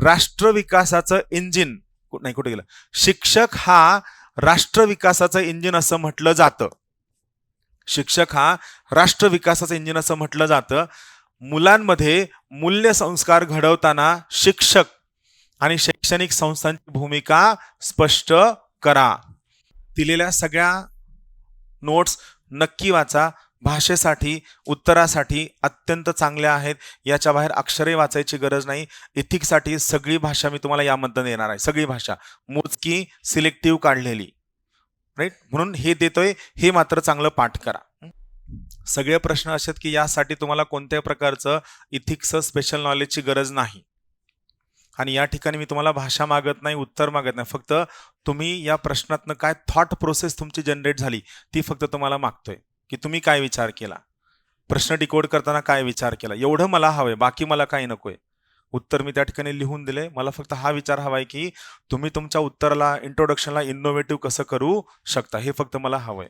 राष्ट्र विकासाचं इंजिन नाही, कुठे गेलं, शिक्षक हा राष्ट्र विकासाचं इंजिन असं म्हटलं जातं. शिक्षक हा राष्ट्र विकासाचं इंजिन असं म्हटलं जातं. मुलांमध्ये मूल्य संस्कार घडवताना शिक्षक आणि शैक्षणिक संस्थांची भूमिका स्पष्ट करा. दिलेल्या सगळ्या नोट्स नक्की वाचा. भाषेसाठी उत्तरासाठी अत्यंत चांगल्या आहेत. याच्या बाहेर अक्षरे वाचायची गरज नाही. इथिक्ससाठी सगळी भाषा मी तुम्हाला यामधून देणार आहे, सगळी भाषा मोजकी सिलेक्टिव्ह काढलेली, राईट. म्हणून हे देतोय, हे मात्र चांगलं पाठ करा. सगळे प्रश्न असे की यासाठी तुम्हाला कोणत्याही प्रकारचं इथिक्स स्पेशल नॉलेजची गरज नाही. आणि या ठिकाणी मी तुम्हाला भाषा मागत नाही, उत्तर मागत नाही. फक्त तुम्ही या प्रश्नातनं काय थॉट प्रोसेस तुमची जनरेट झाली ती फक्त तुम्हाला मागतोय, की तुम्ही काय विचार केला, प्रश्न डिकोड करताना काय विचार केला, एवढं मला हवंय. बाकी मला काही नकोय. उत्तर मी त्या ठिकाणी लिहून दिले. मला फक्त हा विचार हवाय की तुम्ही तुमच्या उत्तराला, इंट्रोडक्शनला इनोव्हेटिव्ह कसं करू शकता, हे फक्त मला हवंय.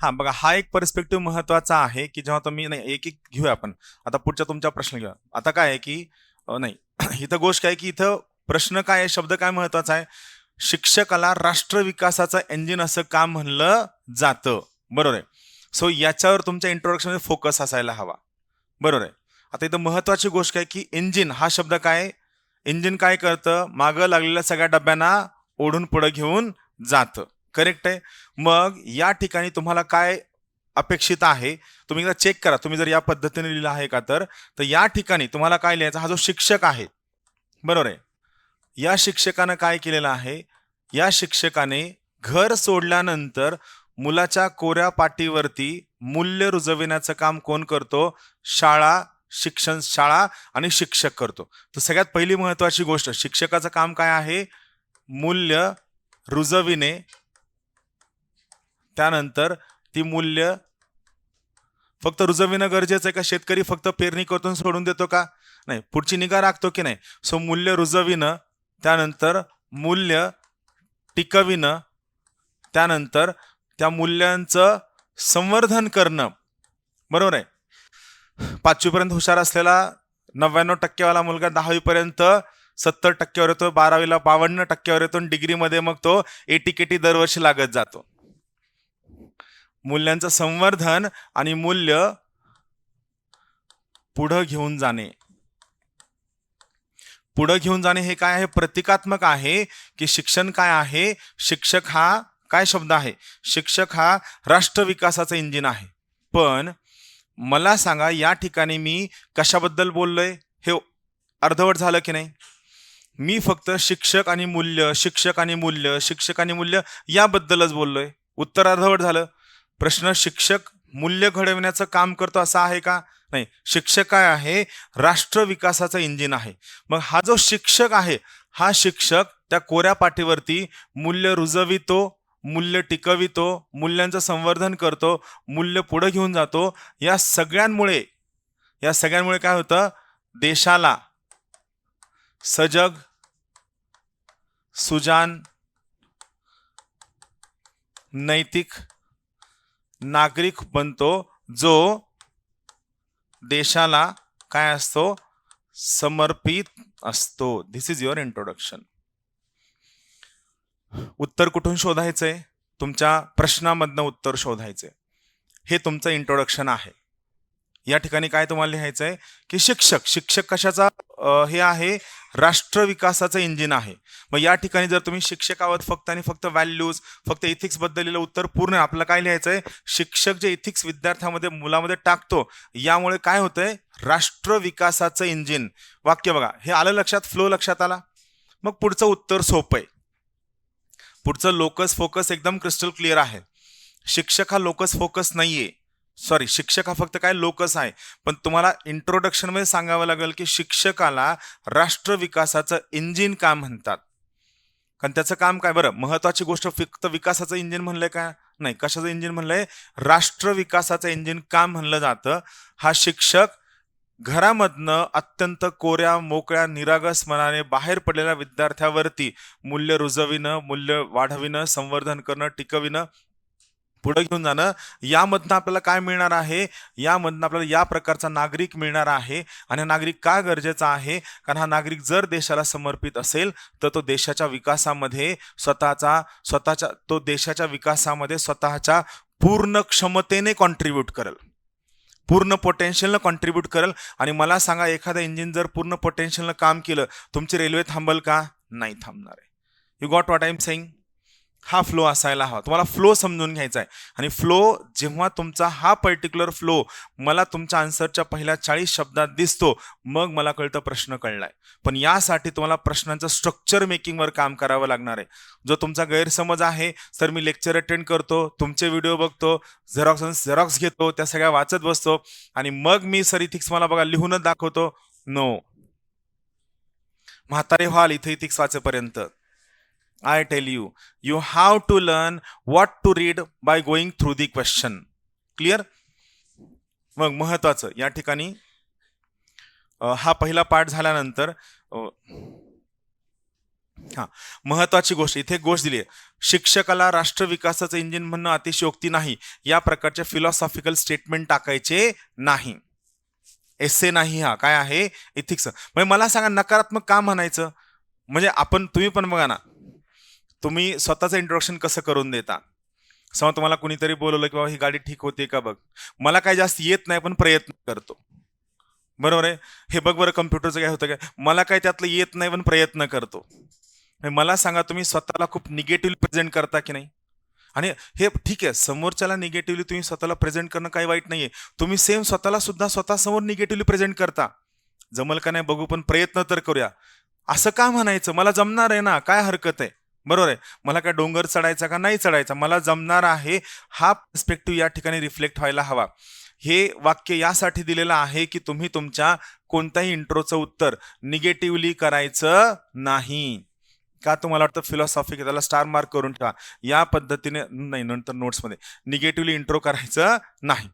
हा बघा, हा एक पर्स्पेक्टिव्ह महत्वाचा आहे की जेव्हा तुम्ही, नाही एक एक घेऊया आपण. आता पुढच्या तुमच्या प्रश्न घेऊया. आता काय आहे की नाही इथं गोष्ट काय की इथं प्रश्न काय आहे, शब्द काय महत्वाचा आहे. शिक्षकाला राष्ट्र विकासाचं इंजिन असं का म्हणलं जातं, बरोबर आहे. सो याच्यावर तुमच्या इंट्रोडक्शन मध्ये फोकस असायला हवा, बरोबर आहे. आता इथं महत्वाची गोष्ट काय की इंजिन हा शब्द काय, इंजिन काय करतं, मागं लागलेल्या सगळ्या डब्यांना ओढून पुढे घेऊन जातं, करेक्ट आहे. मग या ठिकाणी तुम्हाला काय अपेक्षित आहे, तुम्ही एकदा चेक करा. तुम्ही जर या पद्धतीने लिहिलं आहे का, तर या ठिकाणी तुम्हाला काय लिहायचं, हा जो शिक्षक आहे, बरोबर आहे, या शिक्षकानं काय केलेलं आहे, या शिक्षकाने घर सोडल्यानंतर मुलाच्या कोऱ्या पाटीवरती मूल्य रुजविण्याचं काम कोण करतो, शाळा आणि शिक्षक करतो. तर सगळ्यात पहिली महत्वाची गोष्ट, शिक्षकाचं काम काय आहे, मूल्य रुजविणे. त्यानंतर ती मूल्य फक्त रुजविणं गरजेचं आहे का, शेतकरी फक्त पेरणी करतो सोडून देतो का, नाही, पुढची निगा राखतो की नाही. सो मूल्य रुजविणं, त्यानंतर मूल्य टिकविणं, त्यानंतर त्या मूल्यांचं संवर्धन करणं, बरोबर आहे. 5वी पर्यंत हुशार असलेला 99% मुलगा 10वी पर्यंत 70% येतो, 12वीला 52% येतो, डिग्रीमध्ये मग तो 80-80 दरवर्षी लागत जातो. मूल्यांचं संवर्धन आणि मूल्य पुढे घेऊन जाणे. पुढे घेऊन जाणे हे काय आहे, प्रतिकात्मक आहे की शिक्षण काय आहे. शिक्षक हा काय शब्द आहे, शिक्षक हा राष्ट्र विकासाचं इंजिन आहे. पण मला सांगा, या ठिकाणी मी कशाबद्दल बोललोय, हे अर्धवट झालं की नाही. मी फक्त शिक्षक आणि मूल्य, शिक्षक आणि मूल्य, शिक्षक आणि मूल्य याबद्दलच बोललोय. उत्तर अर्धवट झालं. प्रश्न, शिक्षक मूल्य घडविण्याचं काम करतो असं आहे का, नाही. शिक्षक काय आहे, राष्ट्र विकासाचं इंजिन आहे. मग हा जो शिक्षक आहे, हा शिक्षक त्या कोऱ्या पाठीवरती मूल्य रुजवितो, मूल्य टिकवितो, मूल्यांचं संवर्धन करतो, मूल्य पुढे घेऊन जातो. या सगळ्यांमुळे काय होतं, देशाला सजग, सुजान, नैतिक नागरिक बनतो, जो देशाला काय असतो, समर्पित असतो. दिस इज युअर इंट्रोडक्शन. उत्तर कुठून शोधायचंय, तुमच्या प्रश्नामधनं उत्तर शोधायचंय. हे तुमचं इंट्रोडक्शन आहे. या ठिकाणी काय तुम्हाला लिहायचंय की शिक्षक कशाचा हे आहे, राष्ट्र विकासाचं इंजिन आहे. मग या ठिकाणी जर तुम्ही शिक्षकावत फक्त आणि फक्त व्हॅल्यूज, फक्त इथिक्स बद्दल लिहिलं, उत्तर पूर्ण. आपल्याला काय लिहायचंय, शिक्षक जे इथिक्स विद्यार्थ्यामध्ये, मुलामध्ये टाकतो, यामुळे काय होतंय, राष्ट्र विकासाचं इंजिन. वाक्य बघा, हे आलं लक्षात, फ्लो लक्षात आला. मग पुढचं उत्तर सोपं आहे. पुढचं लोकस फोकस एकदम क्रिस्टल क्लिअर आहे. शिक्षक हा लोकस फोकस नाहीये, सॉरी, शिक्षक हा फक्त काय लोकस आहे. पण तुम्हाला इंट्रोडक्शन मध्ये सांगावं लागेल की शिक्षकाला राष्ट्र विकासाचं इंजिन का म्हणतात, कारण त्याचं काम काय. बरं, महत्वाची गोष्ट, फक्त विकासाचं इंजिन म्हणलंय का, नाही. कशाचं इंजिन म्हणलंय, राष्ट्र विकासाचं इंजिन का म्हणलं जातं. हा शिक्षक घरामधनं अत्यंत कोऱ्या, मोकळ्या, निरागस मनाने बाहेर पडलेल्या विद्यार्थ्यावरती मूल्य रुजविणं, मूल्य वाढविणं, संवर्धन करणं, टिकविणं, पुढे घेऊन जाणं, यामधनं आपल्याला काय मिळणार आहे, यामधनं आपल्याला या प्रकारचा नागरिक मिळणार आहे. आणि हा नागरिक का गरजेचा आहे, कारण हा नागरिक जर देशाला समर्पित असेल तर तो देशाच्या विकासामध्ये स्वतःच्या पूर्ण क्षमतेने कॉन्ट्रीब्यूट करेल, पूर्ण पोटेन्शियलनं कॉन्ट्रीब्यूट करेल. आणि मला सांगा, एखादं इंजिन जर पूर्ण पोटेन्शियलनं काम केलं, तुमची रेल्वे थांबल का? नाही थांबणार आहे. You got what I am saying? हा फ्लो असायला हवा. तुम्हाला फ्लो समजून घ्यायचा आहे. आणि फ्लो जेव्हा तुमचा हा पर्टिक्युलर फ्लो मला तुमच्या आन्सरच्या पहिल्या 40 शब्दात दिसतो, मग मला कळतं प्रश्न कळलाय. पण यासाठी तुम्हाला प्रश्नांचं स्ट्रक्चर मेकिंगवर काम करावं लागणार आहे. जो तुमचा गैरसमज आहे, सर मी लेक्चर अटेंड करतो, तुमचे व्हिडिओ बघतो, झेरॉक्स घेतो, त्या सगळ्या वाचत बसतो आणि मग मी सर इथिक्स मला बघा लिहूनच दाखवतो. नो, म्हातारे व्हाल इथे ethics वाचेपर्यंत. I tell you, you have to learn what to read by going through the question. Clear? मग महत्वाचं या ठिकाणी हा पहिला पाठ झाल्यानंतर महत्वाची गोष्ट इथे गोष्ट दिली आहे. शिक्षकाला राष्ट्र विकासाचं इंजिन म्हणणं अतिशयोक्ती नाही. या प्रकारचे फिलॉसॉफिकल स्टेटमेंट टाकायचे नाही. एसे नाही, हा काय आहे, इथिक्स. म्हणजे मला सांगा, नकारात्मक का म्हणायचं? म्हणजे तुम्ही पण बघा ना, तुम्ही स्वतःचं इंट्रोडक्शन कसं करून देता. समजा तुम्हाला कुणीतरी बोलवलं की बाबा ही गाडी ठीक होते का बघ. मला काय जास्त येत नाही पण प्रयत्न करतो, बरोबर आहे. हे बघ बरं कम्प्युटरचं काय होतं काय, मला काय त्यातलं येत नाही पण प्रयत्न करतो. मला सांगा, तुम्ही स्वतःला खूप निगेटिव्हली प्रेझेंट करता की नाही? आणि हे ठीक आहे, समोरच्याला निगेटिव्हली तुम्ही स्वतःला प्रेझेंट करणं काही वाईट नाहीये. तुम्ही सेम स्वतःला सुद्धा स्वतःसमोर निगेटिव्हली प्रेझेंट करता. जमल का नाही बघू, पण प्रयत्न तर करूया. असं का म्हणायचं? मला जमणार आहे ना, काय हरकत आहे, बरोबर आहे. मला काय डोंगर चढायचा का नाही चढायचा, मला जमणार आहे. हा पर्स्पेक्टिव्ह या ठिकाणी रिफ्लेक्ट व्हायला हवा. हे वाक्य यासाठी दिलेलं आहे की तुम्ही तुमच्या कोणत्याही इंट्रोचं उत्तर निगेटिव्हली करायचं नाही. का तुम्हाला वाटतं फिलॉसॉफिक, त्याला स्टार मार्क करून ठेवा. या पद्धतीने नाही, नंतर नोट्समध्ये निगेटिव्हली इंट्रो करायचं नाही.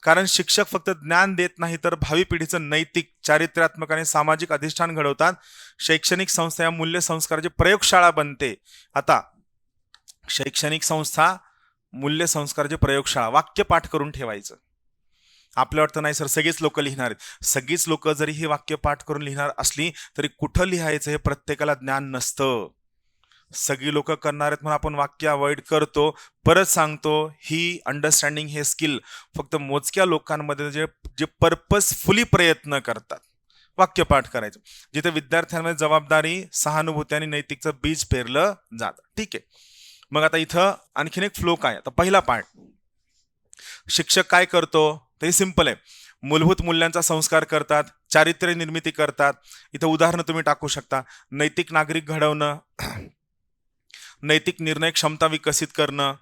कारण शिक्षक फक्त ज्ञान देत नाही तर भावी पिढीचं नैतिक, चारित्र्यात्मक आणि सामाजिक अधिष्ठान घडवतात. शैक्षणिक संस्था या मूल्य संस्काराची प्रयोगशाळा बनते. आता शैक्षणिक संस्था मूल्य संस्काराची प्रयोगशाळा, वाक्य पाठ करून ठेवायचं. आपल्या वाटतं नाही सर सगळीच लोक लिहिणार आहेत. सगळीच लोक जरी हे वाक्य पाठ करून लिहिणार असली तरी कुठं लिहायचं हे प्रत्येकाला ज्ञान नसतं. सगळी लोक करणार आहेत म्हणून आपण वाक्य अवॉइड करतो. परत सांगतो, ही अंडरस्टँडिंग हे स्किल फक्त मोजक्या लोकांमध्ये जे पर्पजफुली प्रयत्न करतात वाक्य पाठ करायचं, जिथे विद्यार्थ्यांमध्ये जबाबदारी, सहानुभूती आणि नैतिकचं बीज पेरलं जातं. ठीक आहे. मग आता इथं आणखीन एक फ्लो काय. आता पहिला पार्ट, शिक्षक काय करतो ते सिंपल आहे. मूलभूत मूल्यांचा संस्कार करतात, चारित्र्य निर्मिती करतात. इथं उदाहरणं तुम्ही टाकू शकता. नैतिक नागरिक घडवणं, नैतिक निर्णय क्षमता विकसित करणं,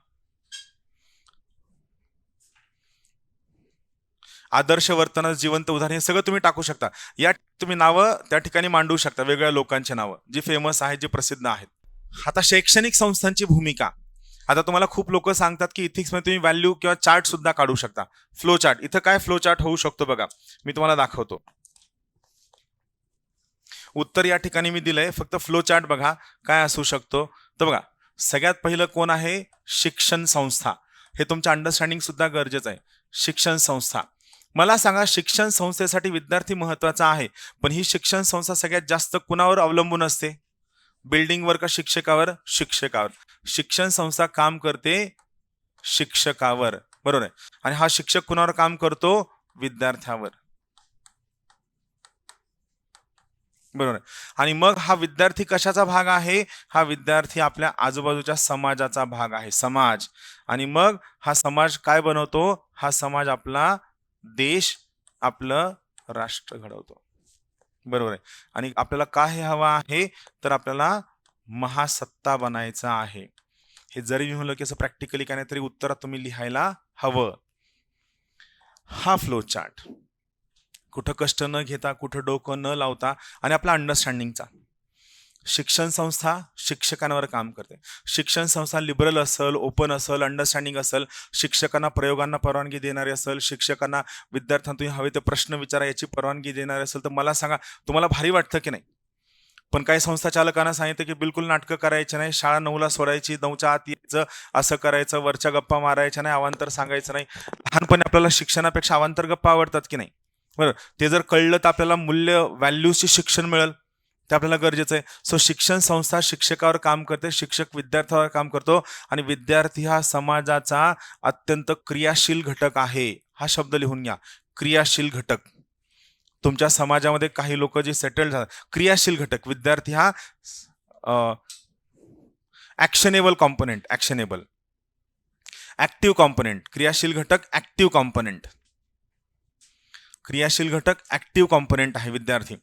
आदर्श वर्तनाचं जिवंत उदाहरण, हे सगळं तुम्ही टाकू शकता. या तुम्ही नावं त्या ठिकाणी मांडू शकता, वेगवेगळ्या लोकांची नावं जी फेमस आहेत, जे प्रसिद्ध आहेत. आता शैक्षणिक संस्थांची भूमिका. आता तुम्हाला खूप लोक सांगतात की इथिक्स मध्ये तुम्ही व्हॅल्यू किंवा चार्ट सुद्धा काढू शकता, फ्लो चार्ट. इथं काय फ्लो चार्ट होऊ शकतो बघा, मी तुम्हाला दाखवतो. उत्तर या ठिकाणी मी दिलंय, फक्त फ्लो चार्ट बघा काय असू शकतो. तर बघा, सगळ्यात पहिलं कोण आहे, शिक्षण संस्था. हे तुमचं अंडरस्टँडिंग सुद्धा गरजेचं आहे. शिक्षण संस्था. मला सांगा, शिक्षण संस्थेसाठी विद्यार्थी महत्वाचा आहे, पण ही शिक्षण संस्था सगळ्यात जास्त कुणावर अवलंबून असते, बिल्डिंगवर का शिक्षकावर? शिक्षकावर. शिक्षण संस्था काम करते शिक्षकावर, बरोबर आहे. आणि हा शिक्षक कुणावर काम करतो? विद्यार्थ्यावर, बरोबर आहे. आणि मग हा विद्यार्थी कशाचा भाग आहे? हा विद्यार्थी आपल्या आजूबाजूच्या समाजाचा भाग आहे, समाज. आणि मग हा समाज काय बनवतो? हा समाज आपला देश, आपलं राष्ट्र घडवतो, बरोबर आहे. आणि आपल्याला काय हवं आहे? तर आपल्याला महासत्ता बनायचं आहे. हे जरी मी म्हणलं की असं प्रॅक्टिकली काय नाही तरी उत्तरात तुम्ही लिहायला हवं. हा फ्लो चार्ट कुठं कष्ट न घेता, कुठं डोकं न लावता, आणि आपला अंडरस्टँडिंगचा. शिक्षण संस्था शिक्षकांवर काम करते. शिक्षण संस्था लिबरल असेल, ओपन असेल, अंडरस्टँडिंग असेल, शिक्षकांना प्रयोगांना परवानगी देणारी असेल, शिक्षकांना विद्यार्थ्यांना तुम्ही हवे ते प्रश्न विचारा याची परवानगी देणारी असेल, तर मला सांगा, तुम्हाला भारी वाटतं की नाही? पण काही संस्था चालकांना सांगितलं की बिलकुल नाटकं करायची नाही, शाळा 9ला सोडायची, 9च्या आत यायचं, असं करायचं, वरच्या गप्पा मारायच्या नाही, अवांतर सांगायचं नाही. लहानपणी आपल्याला शिक्षणापेक्षा अवांतर गप्पा आवडतात की नाही? बरं, ते जर कळलं तर आपल्याला मूल्य व्हॅल्यूजचे शिक्षण मिळेल, ते आपल्याला गरजेचं आहे. सो शिक्षण संस्था शिक्षकावर काम करते, शिक्षक विद्यार्थ्यावर काम करतो, आणि विद्यार्थी हा समाजाचा अत्यंत क्रियाशील घटक आहे. हा शब्द लिहून घ्या, क्रियाशील घटक. तुमच्या समाजामध्ये काही लोक जे सेटल झाले, क्रियाशील घटक. विद्यार्थी हा ऍक्शनेबल कॉम्पोनेंट, ऍक्शनेबल, ऍक्टिव्ह कॉम्पोनेंट. क्रियाशील घटक ऍक्टिव्ह कॉम्पोनेंट, क्रियाशील घटक ऍक्टिव्ह कॉम्पोनेंट आहे विद्यार्थी.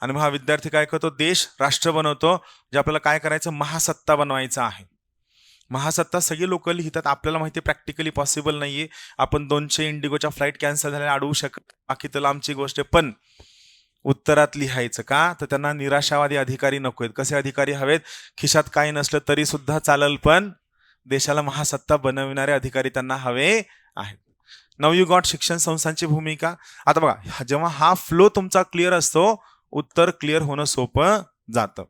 आणि मग हा विद्यार्थी काय करतो? देश, राष्ट्र बनवतो. जे आपल्याला काय करायचं? महासत्ता बनवायचं आहे. महासत्ता सगळी लोक लिहितात, आपल्याला माहिती प्रॅक्टिकली पॉसिबल नाहीये. आपण 200 इंडिगोच्या फ्लाईट कॅन्सल झाल्या अडवू शकत, बाकी तर लांबची गोष्ट आहे. पण उत्तरात लिहायचं का? तर त्यांना निराशावादी अधिकारी नको आहेत. कसे अधिकारी हवेत? खिशात काही नसलं तरी सुद्धा चालेल, पण देशाला महासत्ता बनविणारे अधिकारी त्यांना हवे आहेत. नाऊ यू गॉट शिक्षण संस्थांची भूमिका. आता बघा, जेव्हा हा फ्लो तुमचा क्लिअर असतो, उत्तर क्लिअर होणं सोपं जातं.